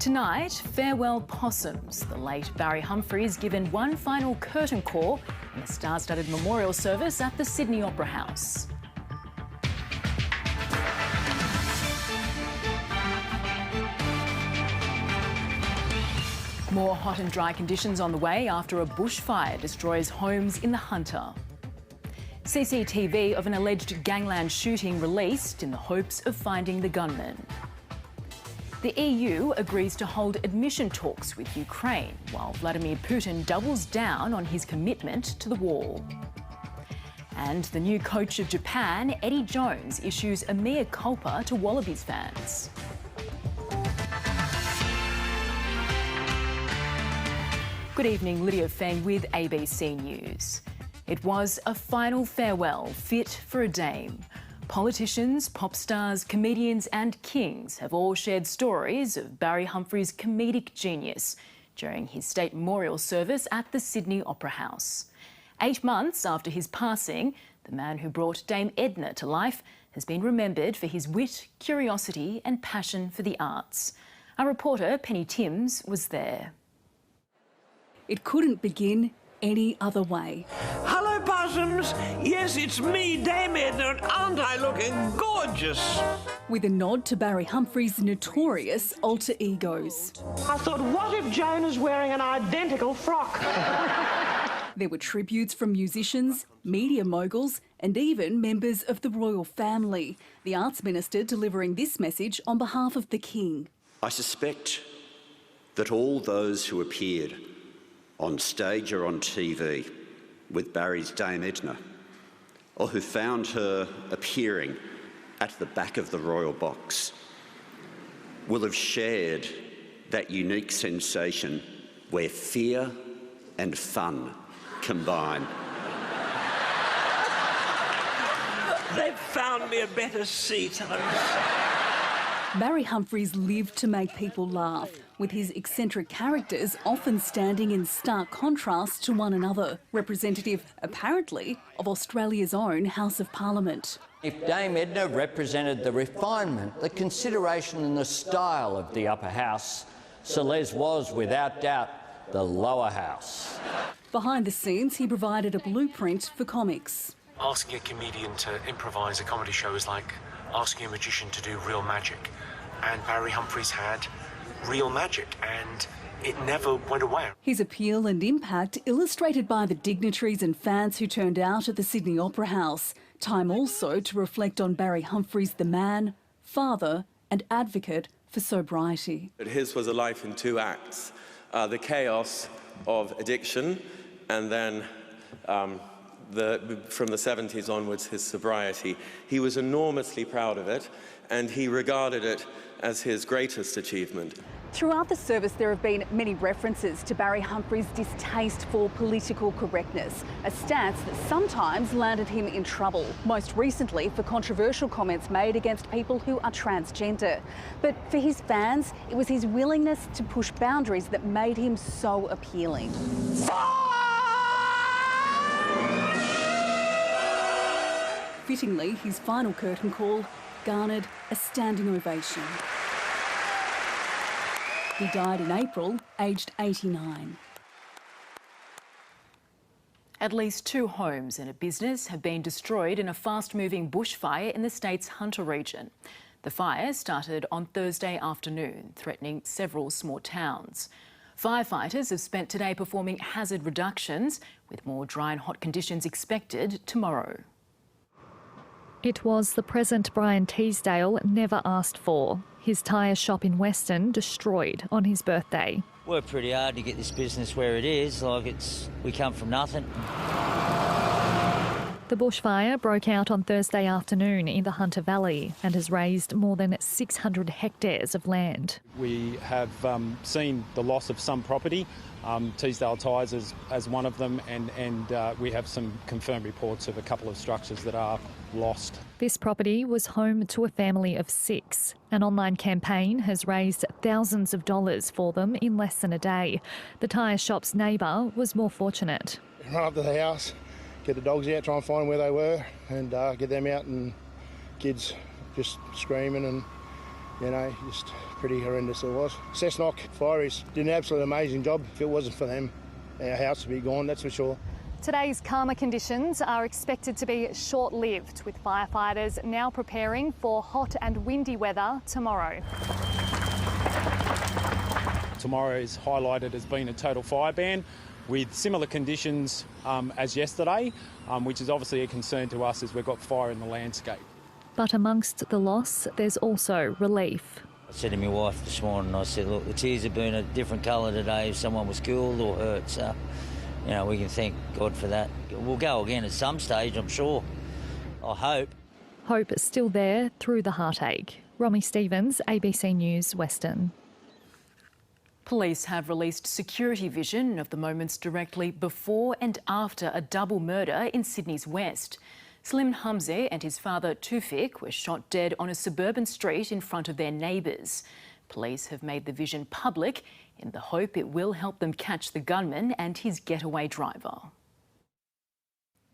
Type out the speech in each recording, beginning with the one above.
Tonight, farewell possums. The late Barry Humphries given one final curtain call in a star-studded memorial service at the Sydney Opera House. More hot and dry conditions on the way after a bushfire destroys homes in the Hunter. CCTV of an alleged gangland shooting released in the hopes of finding the gunman. The EU agrees to hold admission talks with Ukraine, while Vladimir Putin doubles down on his commitment to the war. And the new coach of Japan, Eddie Jones, issues a mea culpa to Wallabies fans. Good evening, Lydia Feng with ABC News. It was a final farewell fit for a dame. Politicians, pop stars, comedians and kings have all shared stories of Barry Humphries' comedic genius during his state memorial service at the Sydney Opera House. 8 months after his passing, the man who brought Dame Edna to life has been remembered for his wit, curiosity and passion for the arts. Our reporter, Penny Timms, was there. It couldn't begin any other way. Hello, possums. Yes, it's me, Dame Edna, and aren't I looking gorgeous? With a nod to Barry Humphries' notorious alter egos. I thought, what if Jonah's wearing an identical frock? There were tributes from musicians, media moguls and even members of the royal family. The Arts Minister delivering this message on behalf of the King. I suspect that all those who appeared on stage or on TV with Barry's Dame Edna, or who found her appearing at the back of the royal box, will have shared that unique sensation where fear and fun combine. They've found me a better seat. Barry Humphries lived to make people laugh, with his eccentric characters often standing in stark contrast to one another, representative, apparently, of Australia's own House of Parliament. If Dame Edna represented the refinement, the consideration and the style of the upper house, Celeste was, without doubt, the lower house. Behind the scenes, he provided a blueprint for comics. Asking a comedian to improvise a comedy show is like asking a magician to do real magic. And Barry Humphries had real magic, and it never went away. His appeal and impact illustrated by the dignitaries and fans who turned out at the Sydney Opera House. Time also to reflect on Barry Humphries, the man, father and advocate for sobriety. His was a life in 2 acts, the chaos of addiction and then from the 70s onwards, his sobriety. He was enormously proud of it, and he regarded it as his greatest achievement. Throughout the service, there have been many references to Barry Humphries' distaste for political correctness, a stance that sometimes landed him in trouble, most recently for controversial comments made against people who are transgender. But for his fans, it was his willingness to push boundaries that made him so appealing. Fittingly, his final curtain call garnered a standing ovation. He died in April, aged 89. At least 2 homes and a business have been destroyed in a fast-moving bushfire in the state's Hunter region. The fire started on Thursday afternoon, threatening several small towns. Firefighters have spent today performing hazard reductions, with more dry and hot conditions expected tomorrow. It was the present Brian Teasdale never asked for. His tyre shop in Weston destroyed on his birthday. Worked pretty hard to get this business where it is, we come from nothing. The bushfire broke out on Thursday afternoon in the Hunter Valley and has razed more than 600 hectares of land. We have seen the loss of some property, Teasdale Tyres as one of them, and we have some confirmed reports of a couple of structures that are lost. This property was home to a family of 6. An online campaign has raised thousands of dollars for them in less than a day. The tyre shop's neighbour was more fortunate. Run up to the house, get the dogs out, try and find where they were and get them out, and kids just screaming and You know, just pretty horrendous it was. Cessnock Fireys did an absolutely amazing job. If it wasn't for them, our house would be gone, that's for sure. Today's calmer conditions are expected to be short-lived, with firefighters now preparing for hot and windy weather tomorrow. Tomorrow is highlighted as being a total fire ban with similar conditions as yesterday, which is obviously a concern to us as we've got fire in the landscape. But amongst the loss, there's also relief. I said to my wife this morning, I said, look, the tears have been a different colour today if someone was killed or hurt, so, you know, we can thank God for that. We'll go again at some stage, I'm sure. I hope. Hope is still there through the heartache. Romy Stevens, ABC News, Western. Police have released security vision of the moments directly before and after a double murder in Sydney's west. Salim Humphries and his father Tufik were shot dead on a suburban street in front of their neighbours. Police have made the vision public in the hope it will help them catch the gunman and his getaway driver.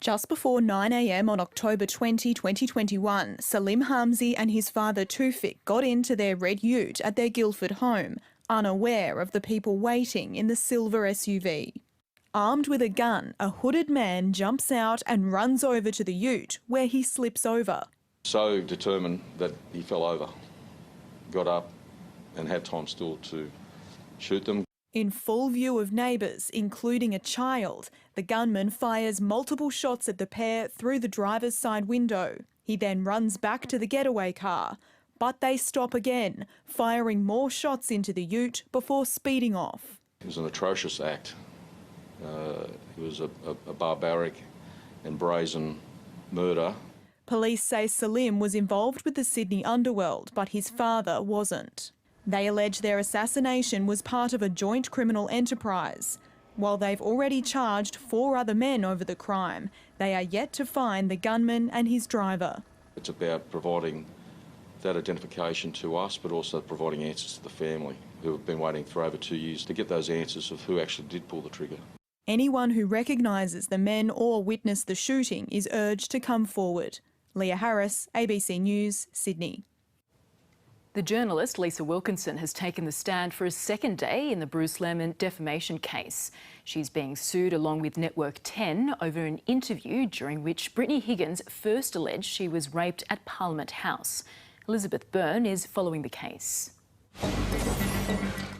Just before 9 a.m. on October 20, 2021, Salim Humphries and his father Tufik got into their red ute at their Guildford home, unaware of the people waiting in the silver SUV. Armed with a gun, a hooded man jumps out and runs over to the ute, where he slips over. So determined that he fell over, got up and had time still to shoot them. In full view of neighbours, including a child, the gunman fires multiple shots at the pair through the driver's side window. He then runs back to the getaway car, but they stop again, firing more shots into the ute before speeding off. It was an atrocious act. It was a barbaric and brazen murder. Police say Salim was involved with the Sydney underworld, but his father wasn't. They allege their assassination was part of a joint criminal enterprise. While they've already charged 4 other men over the crime, they are yet to find the gunman and his driver. It's about providing that identification to us, but also providing answers to the family who have been waiting for over 2 years to get those answers of who actually did pull the trigger. Anyone who recognises the men or witnessed the shooting is urged to come forward. Leah Harris, ABC News, Sydney. The journalist Lisa Wilkinson has taken the stand for a second day in the Bruce Lehrmann defamation case. She's being sued along with Network 10 over an interview during which Brittany Higgins first alleged she was raped at Parliament House. Elizabeth Byrne is following the case.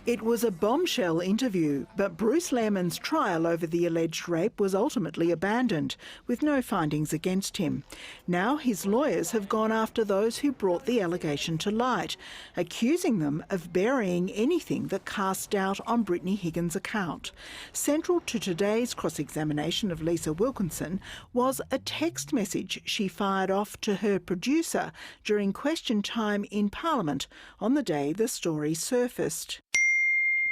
It was a bombshell interview, but Bruce Lehrmann's trial over the alleged rape was ultimately abandoned, with no findings against him. Now his lawyers have gone after those who brought the allegation to light, accusing them of burying anything that cast doubt on Brittany Higgins' account. Central to today's cross-examination of Lisa Wilkinson was a text message she fired off to her producer during question time in Parliament on the day the story surfaced.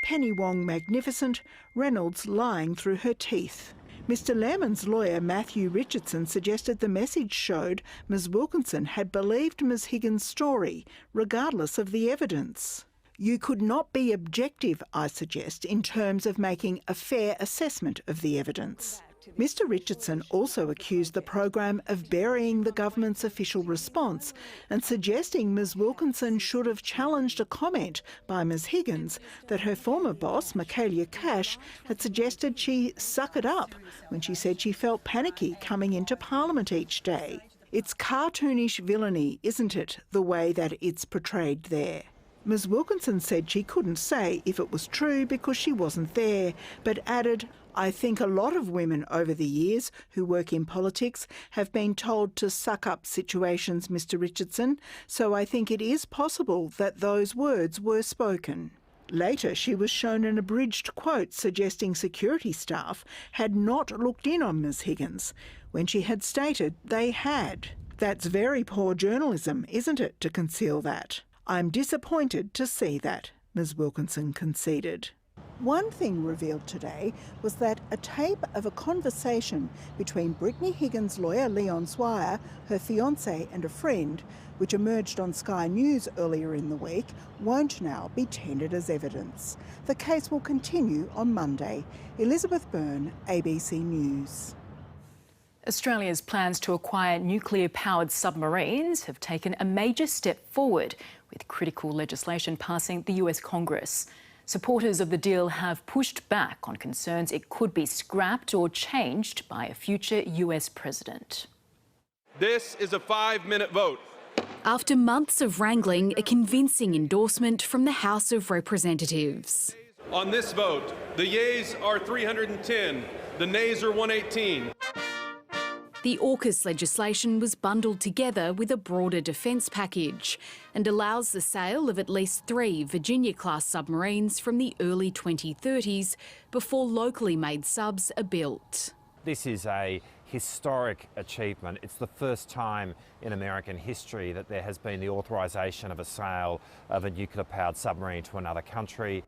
Penny Wong magnificent, Reynolds lying through her teeth. Mr Lehrmann's lawyer Matthew Richardson suggested the message showed Ms Wilkinson had believed Ms Higgins' story, regardless of the evidence. You could not be objective, I suggest, in terms of making a fair assessment of the evidence. Mr Richardson also accused the program of burying the government's official response and suggesting Ms Wilkinson should have challenged a comment by Ms Higgins that her former boss, Michaelia Cash, had suggested she suck it up when she said she felt panicky coming into Parliament each day. It's cartoonish villainy, isn't it, the way that it's portrayed there? Ms Wilkinson said she couldn't say if it was true because she wasn't there, but added, I think a lot of women over the years who work in politics have been told to suck up situations, Mr Richardson, so I think it is possible that those words were spoken. Later, she was shown an abridged quote suggesting security staff had not looked in on Ms Higgins, when she had stated they had. That's very poor journalism, isn't it, to conceal that? I'm disappointed to see that, Ms Wilkinson conceded. One thing revealed today was that a tape of a conversation between Brittany Higgins' lawyer Leon Swire, her fiancé and a friend, which emerged on Sky News earlier in the week, won't now be tendered as evidence. The case will continue on Monday. Elizabeth Byrne, ABC News. Australia's plans to acquire nuclear-powered submarines have taken a major step forward, with critical legislation passing the US Congress. Supporters of the deal have pushed back on concerns it could be scrapped or changed by a future US president. This is a 5-minute vote. After months of wrangling, a convincing endorsement from the House of Representatives. On this vote, the yeas are 310, the nays are 118. The AUKUS legislation was bundled together with a broader defence package and allows the sale of at least 3 Virginia-class submarines from the early 2030s before locally made subs are built. This is a historic achievement. It's the first time in American history that there has been the authorisation of a sale of a nuclear-powered submarine to another country.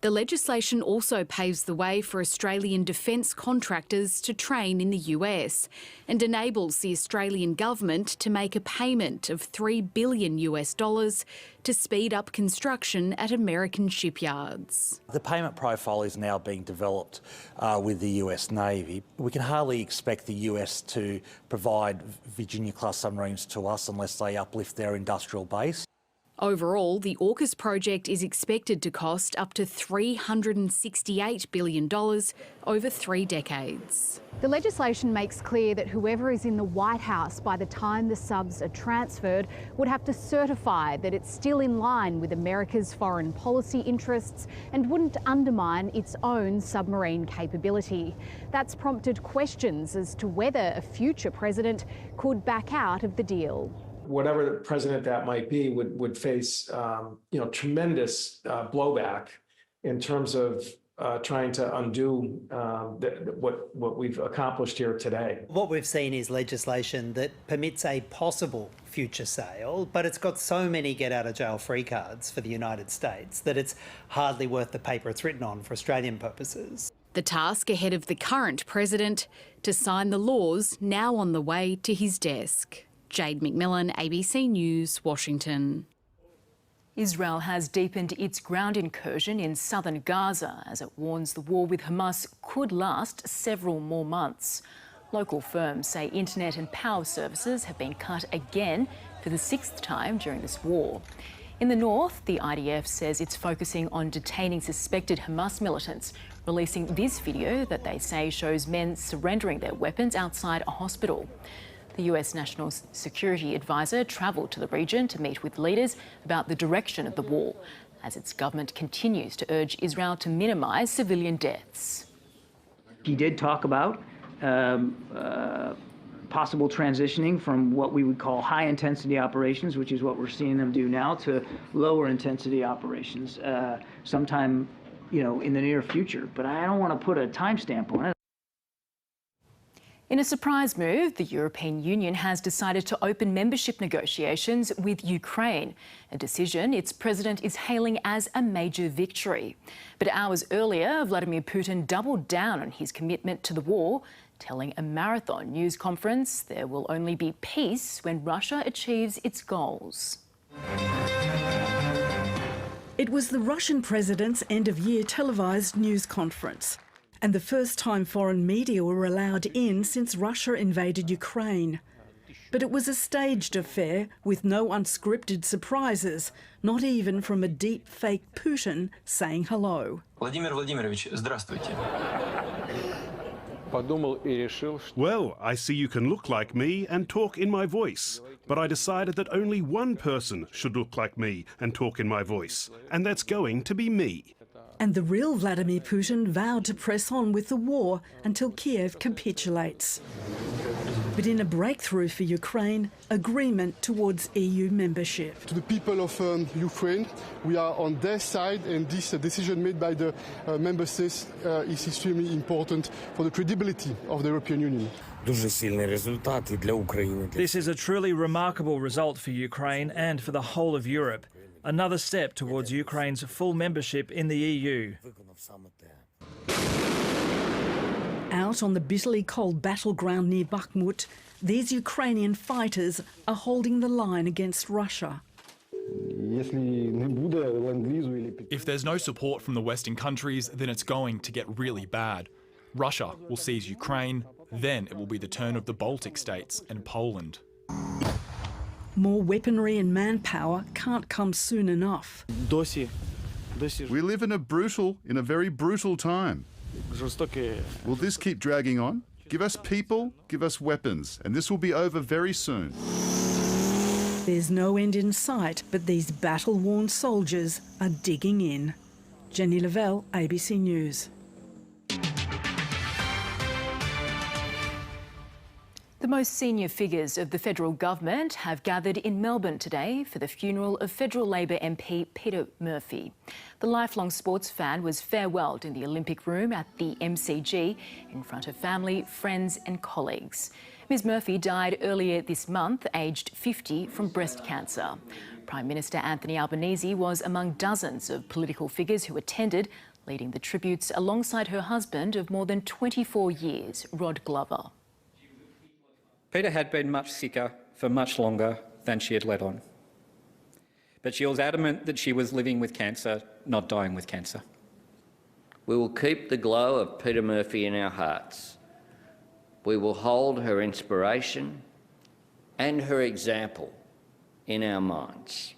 The legislation also paves the way for Australian defence contractors to train in the US and enables the Australian government to make a payment of $3 billion to speed up construction at American shipyards. The payment profile is now being developed with the US Navy. We can hardly expect the US to provide Virginia-class submarines to us unless they uplift their industrial base. Overall, the AUKUS project is expected to cost up to $368 billion over 3 decades. The legislation makes clear that whoever is in the White House by the time the subs are transferred would have to certify that it's still in line with America's foreign policy interests and wouldn't undermine its own submarine capability. That's prompted questions as to whether a future president could back out of the deal. Whatever president that might be would face tremendous blowback in terms of trying to undo what we've accomplished here today. What we've seen is legislation that permits a possible future sale, but it's got so many get-out-of-jail-free cards for the United States that it's hardly worth the paper it's written on for Australian purposes. The task ahead of the current president to sign the laws now on the way to his desk. Jade McMillan, ABC News, Washington. Israel has deepened its ground incursion in southern Gaza as it warns the war with Hamas could last several more months. Local firms say internet and power services have been cut again for the 6th time during this war. In the north, the IDF says it's focusing on detaining suspected Hamas militants, releasing this video that they say shows men surrendering their weapons outside a hospital. The US National Security Advisor travelled to the region to meet with leaders about the direction of the war, as its government continues to urge Israel to minimise civilian deaths. He did talk about possible transitioning from what we would call high-intensity operations, which is what we're seeing them do now, to lower-intensity operations sometime, in the near future. But I don't want to put a timestamp on it. In a surprise move, the European Union has decided to open membership negotiations with Ukraine, a decision its president is hailing as a major victory. But hours earlier, Vladimir Putin doubled down on his commitment to the war, telling a marathon news conference there will only be peace when Russia achieves its goals. It was the Russian president's end-of-year televised news conference, and the first time foreign media were allowed in since Russia invaded Ukraine. But it was a staged affair with no unscripted surprises, not even from a deep fake Putin saying hello. Vladimir Vladimirovich, здравствуйте. Well, I see you can look like me and talk in my voice, but I decided that only one person should look like me and talk in my voice, and that's going to be me. And the real Vladimir Putin vowed to press on with the war until Kiev capitulates. But in a breakthrough for Ukraine, agreement towards EU membership. To the people of Ukraine, we are on their side, and this decision made by the member states is extremely important for the credibility of the European Union. This is a truly remarkable result for Ukraine and for the whole of Europe. Another step towards Ukraine's full membership in the EU. Out on the bitterly cold battleground near Bakhmut, these Ukrainian fighters are holding the line against Russia. If there's no support from the Western countries, then it's going to get really bad. Russia will seize Ukraine, Then it will be the turn of the Baltic states and Poland. More weaponry and manpower can't come soon enough. We live in a very brutal time. Will this keep dragging on? Give us people, give us weapons, and this will be over very soon. There's no end in sight, but these battle-worn soldiers are digging in. Jenny Lavelle, ABC News. The most senior figures of the federal government have gathered in Melbourne today for the funeral of federal Labor MP Peter Murphy. The lifelong sports fan was farewelled in the Olympic Room at the MCG in front of family, friends and colleagues. Ms Murphy died earlier this month, aged 50, from breast cancer. Prime Minister Anthony Albanese was among dozens of political figures who attended, leading the tributes alongside her husband of more than 24 years, Rod Glover. Peter had been much sicker for much longer than she had let on. But she was adamant that she was living with cancer, not dying with cancer. We will keep the glow of Peter Murphy in our hearts. We will hold her inspiration and her example in our minds.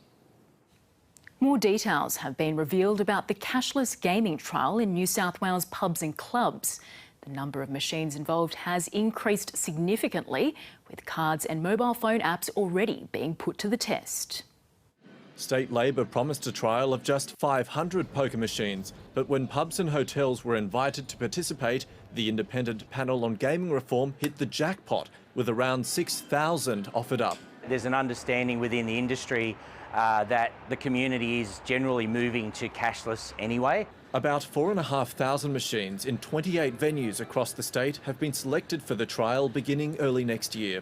More details have been revealed about the cashless gaming trial in New South Wales pubs and clubs. The number of machines involved has increased significantly, with cards and mobile phone apps already being put to the test. State Labor promised a trial of just 500 poker machines, but when pubs and hotels were invited to participate, the Independent Panel on Gaming Reform hit the jackpot, with around 6,000 offered up. There's an understanding within the industry that the community is generally moving to cashless anyway. About 4,500 machines in 28 venues across the state have been selected for the trial beginning early next year.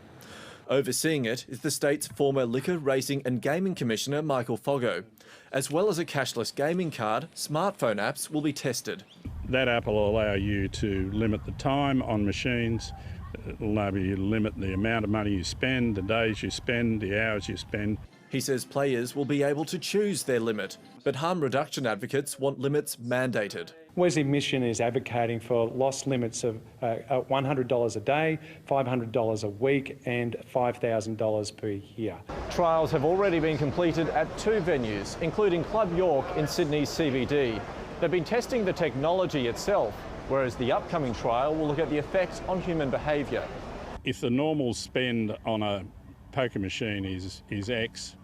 Overseeing it is the state's former Liquor, Racing and Gaming Commissioner, Michael Foggo. As well as a cashless gaming card, smartphone apps will be tested. That app will allow you to limit the time on machines. It will allow you to limit the amount of money you spend, the days you spend, the hours you spend. He says players will be able to choose their limit, but harm reduction advocates want limits mandated. Wesley Mission is advocating for loss limits of $100 a day, $500 a week and $5,000 per year. Trials have already been completed at 2 venues, including Club York in Sydney's CBD. They've been testing the technology itself, whereas the upcoming trial will look at the effects on human behaviour. If the normal spend on a poker machine is X,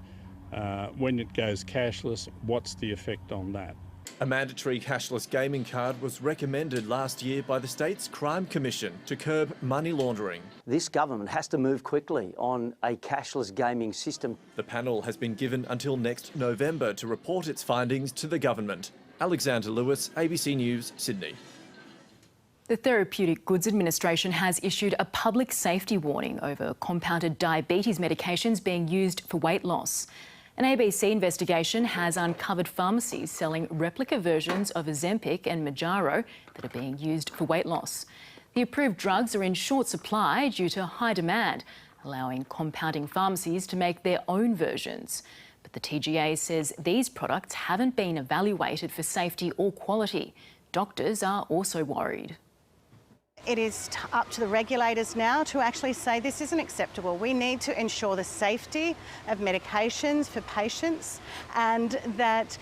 when it goes cashless, what's the effect on that? A mandatory cashless gaming card was recommended last year by the state's Crime Commission to curb money laundering. This government has to move quickly on a cashless gaming system. The panel has been given until next November to report its findings to the government. Alexander Lewis, ABC News, Sydney. The Therapeutic Goods Administration has issued a public safety warning over compounded diabetes medications being used for weight loss. An ABC investigation has uncovered pharmacies selling replica versions of Ozempic and Mounjaro that are being used for weight loss. The approved drugs are in short supply due to high demand, allowing compounding pharmacies to make their own versions. But the TGA says these products haven't been evaluated for safety or quality. Doctors are also worried. It is up to the regulators now to actually say this isn't acceptable. We need to ensure the safety of medications for patients and that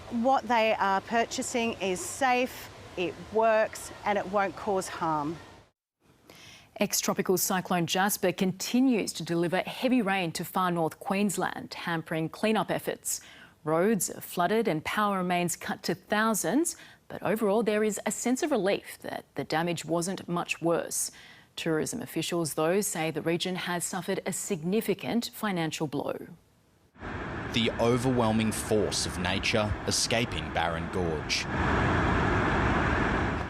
what they are purchasing is safe, it works and it won't cause harm. Ex-tropical Cyclone Jasper continues to deliver heavy rain to far north Queensland, hampering clean-up efforts. Roads are flooded and power remains cut to thousands. But overall, there is a sense of relief that the damage wasn't much worse. Tourism officials, though, say the region has suffered a significant financial blow. The overwhelming force of nature escaping Barron Gorge.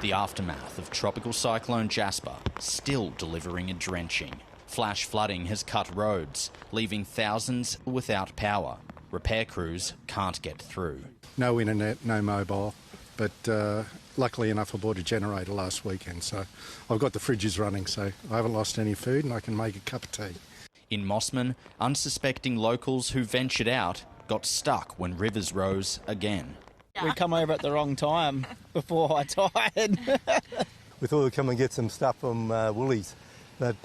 The aftermath of tropical cyclone Jasper still delivering a drenching. Flash flooding has cut roads, leaving thousands without power. Repair crews can't get through. No internet, no mobile. But luckily enough I bought a generator last weekend, so I've got the fridges running, so I haven't lost any food and I can make a cup of tea. In Mossman, unsuspecting locals who ventured out got stuck when rivers rose again. We come over at the wrong time before high tide. we thought we'd come and get some stuff from Woolies, but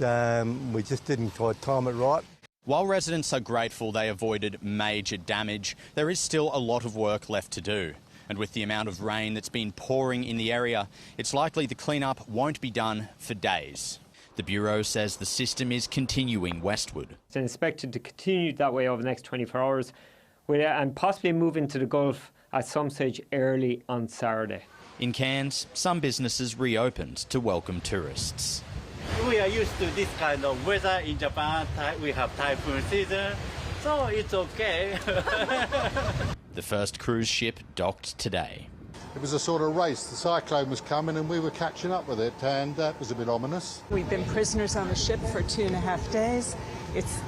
we just didn't quite time it right. While residents are grateful they avoided major damage, there is still a lot of work left to do. And with the amount of rain that's been pouring in the area, it's likely the clean-up won't be done for days. The Bureau says the system is continuing westward. It's expected to continue that way over the next 24 hours and possibly move into the Gulf at some stage early on Saturday. In Cairns, some businesses reopened to welcome tourists. We are used to this kind of weather in Japan. We have typhoon season, so it's okay. The first cruise ship docked today. It was a sort of race. The cyclone was coming and we were catching up with it, and that was a bit ominous. We've been prisoners on the ship for 2.5 days.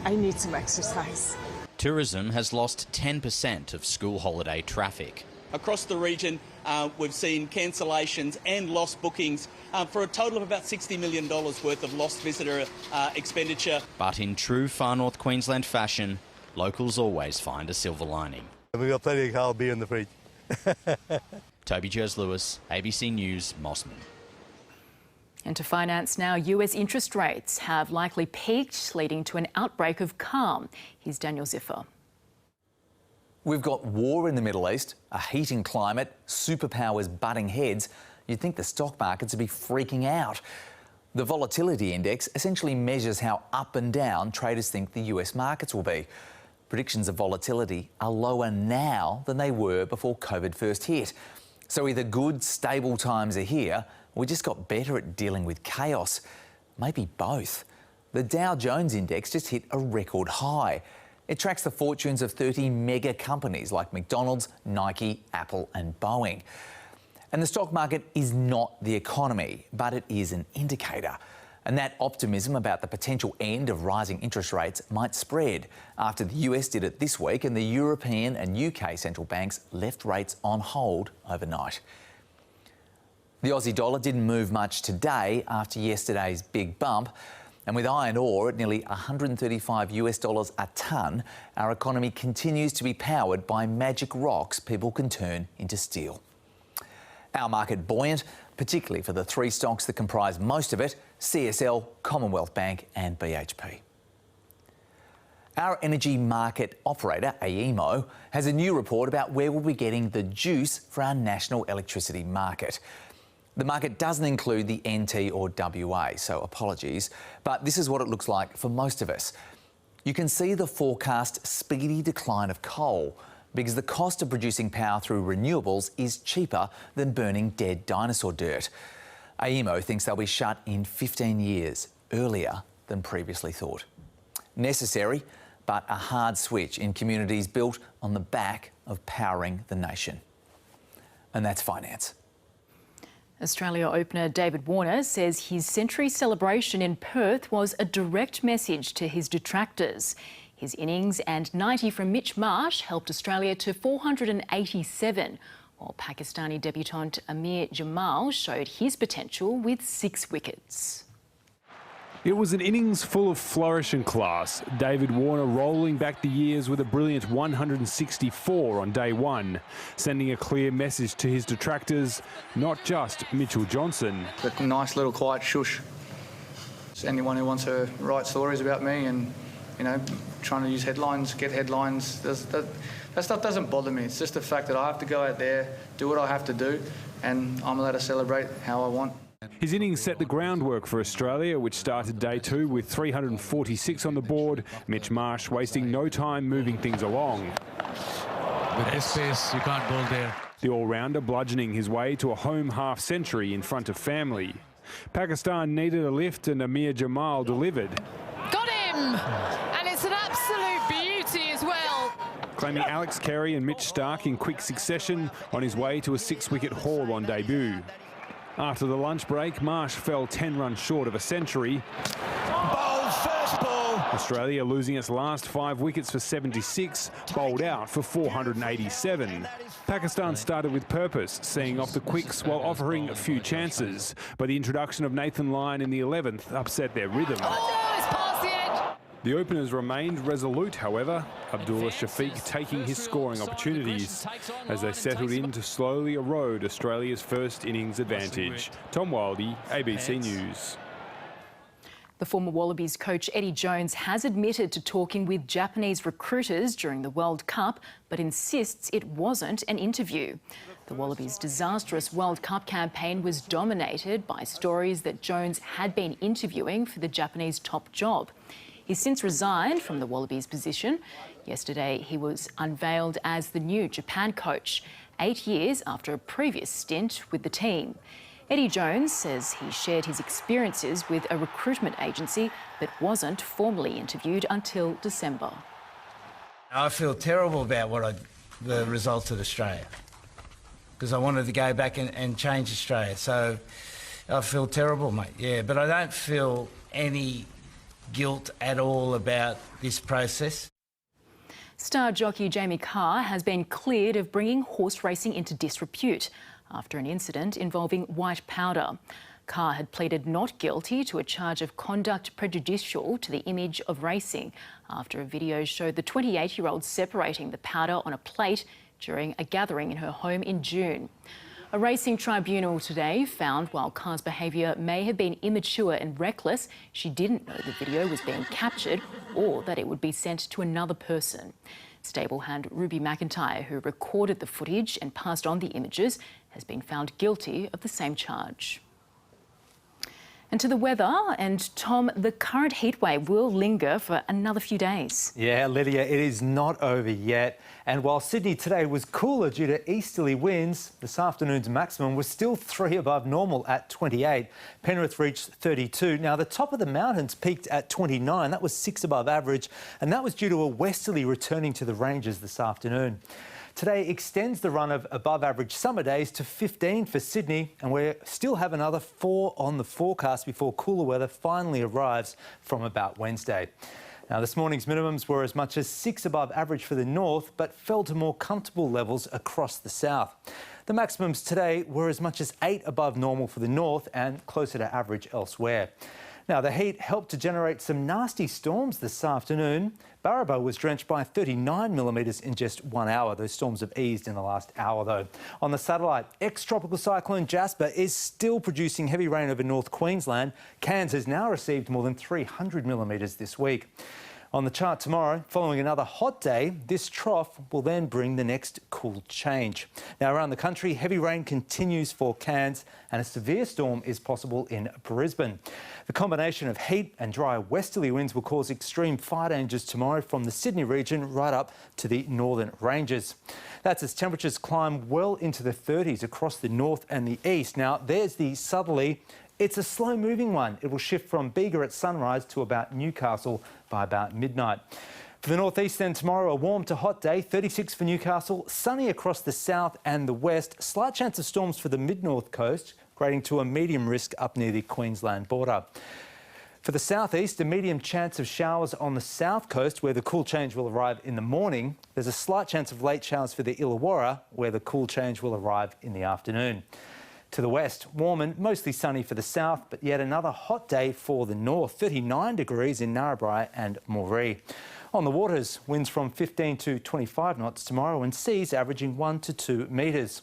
I need some exercise. Tourism has lost 10% of school holiday traffic. Across the region, we've seen cancellations and lost bookings for a total of about $60 million worth of lost visitor expenditure. But in true Far North Queensland fashion, locals always find a silver lining. We've got plenty of cold beer in the fridge. Toby Jers-Lewis, ABC News, Mossman. And to finance now, US interest rates have likely peaked, leading to an outbreak of calm. Here's Daniel Ziffer. We've got war in the Middle East, a heating climate, superpowers butting heads. You'd think the stock markets would be freaking out. The volatility index essentially measures how up and down traders think the US markets will be. Predictions of volatility are lower now than they were before COVID first hit. So either good, stable times are here, or we just got better at dealing with chaos. Maybe both. The Dow Jones index just hit a record high. It tracks the fortunes of 30 mega companies like McDonald's, Nike, Apple and Boeing. And the stock market is not the economy, but it is an indicator. And that optimism about the potential end of rising interest rates might spread after the US did it this week and the European and UK central banks left rates on hold overnight. The Aussie dollar didn't move much today after yesterday's big bump. And with iron ore at nearly $135 a tonne, our economy continues to be powered by magic rocks people can turn into steel. Our market buoyant, particularly for the three stocks that comprise most of it: CSL, Commonwealth Bank and BHP. Our energy market operator, AEMO, has a new report about where we'll be getting the juice for our national electricity market. The market doesn't include the NT or WA, so apologies, but this is what it looks like for most of us. You can see the forecast speedy decline of coal because the cost of producing power through renewables is cheaper than burning dead dinosaur dirt. AEMO thinks they'll be shut in 15 years, earlier than previously thought. Necessary, but a hard switch in communities built on the back of powering the nation. And that's finance. Australia opener David Warner says his century celebration in Perth was a direct message to his detractors. His innings and 90 from Mitch Marsh helped Australia to 487, while Pakistani debutant Amir Jamal showed his potential with 6 wickets. It was an innings full of flourish and class. David Warner rolling back the years with a brilliant 164 on day one, sending a clear message to his detractors, not just Mitchell Johnson. A nice little quiet shush. It's anyone who wants to write stories about me and, you know, trying to use headlines, get headlines, that stuff doesn't bother me. It's just the fact that I have to go out there, do what I have to do, and I'm allowed to celebrate how I want. His innings set the groundwork for Australia, which started day 2 with 346 on the board. Mitch Marsh wasting no time moving things along. With this pace, you can't bowl there. The all-rounder bludgeoning his way to a home half-century in front of family. Pakistan needed a lift and Amir Jamal delivered. Got him! And it's an absolute beauty as well. Claiming Alex Carey and Mitch Starc in quick succession on his way to a 6-wicket haul on debut. After the lunch break, Marsh fell 10 runs short of a century. Bowled first ball. Australia losing its last 5 wickets for 76, bowled out for 487. Pakistan started with purpose, seeing off the quicks while offering a few chances. But the introduction of Nathan Lyon in the 11th upset their rhythm. Oh, it's past the edge. The openers remained resolute, however, Abdullah Shafiq taking his scoring opportunities as they settled in to slowly erode Australia's first innings advantage. Tom Wildey, ABC News. The former Wallabies coach Eddie Jones has admitted to talking with Japanese recruiters during the World Cup, but insists it wasn't an interview. The Wallabies' disastrous World Cup campaign was dominated by stories that Jones had been interviewing for the Japanese top job. He's since resigned from the Wallabies position. Yesterday, he was unveiled as the new Japan coach, 8 years after a previous stint with the team. Eddie Jones says he shared his experiences with a recruitment agency but wasn't formally interviewed until December. I feel terrible about the results at Australia because I wanted to go back and change Australia. So I feel terrible, mate, yeah, but I don't feel any guilt at all about this process. Star jockey Jamie Carr has been cleared of bringing horse racing into disrepute after an incident involving white powder. Carr had pleaded not guilty to a charge of conduct prejudicial to the image of racing after a video showed the 28-year-old separating the powder on a plate during a gathering in her home in June. A racing tribunal today found while Carr's behaviour may have been immature and reckless, she didn't know the video was being captured or that it would be sent to another person. Stablehand Ruby McIntyre, who recorded the footage and passed on the images, has been found guilty of the same charge. And to the weather, and Tom, the current heatwave will linger for another few days. Yeah, Lydia, it is not over yet. And while Sydney today was cooler due to easterly winds, this afternoon's maximum was still 3 above normal at 28. Penrith reached 32. Now, the top of the mountains peaked at 29. That was 6 above average, and that was due to a westerly returning to the ranges this afternoon. Today extends the run of above-average summer days to 15 for Sydney, and we still have another 4 on the forecast before cooler weather finally arrives from about Wednesday. Now, this morning's minimums were as much as 6 above average for the north, but fell to more comfortable levels across the south. The maximums today were as much as 8 above normal for the north and closer to average elsewhere. Now, the heat helped to generate some nasty storms this afternoon. Barraba was drenched by 39 millimetres in just 1 hour. Those storms have eased in the last hour, though. On the satellite, ex-tropical cyclone Jasper is still producing heavy rain over North Queensland. Cairns has now received more than 300 millimetres this week. On the chart tomorrow, following another hot day, this trough will then bring the next cool change. Now, around the country, heavy rain continues for Cairns and a severe storm is possible in Brisbane. The combination of heat and dry westerly winds will cause extreme fire dangers tomorrow from the Sydney region right up to the northern ranges. That's as temperatures climb well into the 30s across the north and the east. Now, there's the southerly. It's a slow-moving one. It will shift from Bega at sunrise to about Newcastle by about midnight. For the northeast then tomorrow, a warm to hot day, 36 for Newcastle, sunny across the south and the west, slight chance of storms for the mid-north coast, grading to a medium risk up near the Queensland border. For the southeast, a medium chance of showers on the south coast where the cool change will arrive in the morning. There's a slight chance of late showers for the Illawarra where the cool change will arrive in the afternoon. To the west, warm and mostly sunny for the south, but yet another hot day for the north, 39 degrees in Narrabri and Moree. On the waters, winds from 15 to 25 knots tomorrow and seas averaging 1 to 2 metres.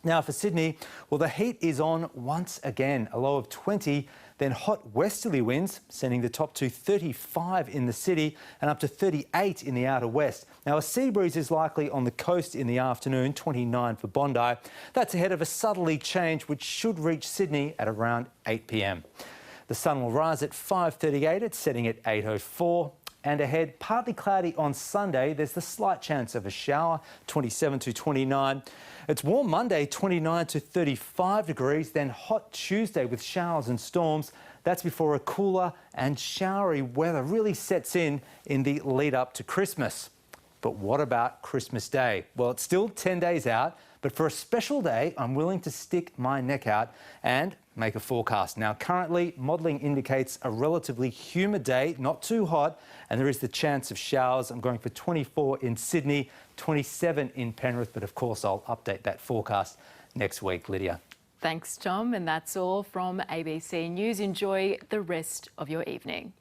Now for Sydney, well, the heat is on once again, a low of 20, then hot westerly winds, sending the top to 35 in the city and up to 38 in the outer west. Now, a sea breeze is likely on the coast in the afternoon, 29 for Bondi. That's ahead of a southerly change which should reach Sydney at around 8 p.m. The sun will rise at 5:38, it's setting at 8:04. And ahead, partly cloudy on Sunday. There's the slight chance of a shower, 27 to 29. It's warm Monday, 29 to 35 degrees, then hot Tuesday with showers and storms. That's before a cooler and showery weather really sets in the lead up to Christmas. But what about Christmas Day? Well, it's still 10 days out, but for a special day, I'm willing to stick my neck out and make a forecast. Now, currently, modelling indicates a relatively humid day, not too hot, and there is the chance of showers. I'm going for 24 in Sydney, 27 in Penrith, but of course, I'll update that forecast next week, Lydia. Thanks, Tom, and that's all from ABC News. Enjoy the rest of your evening.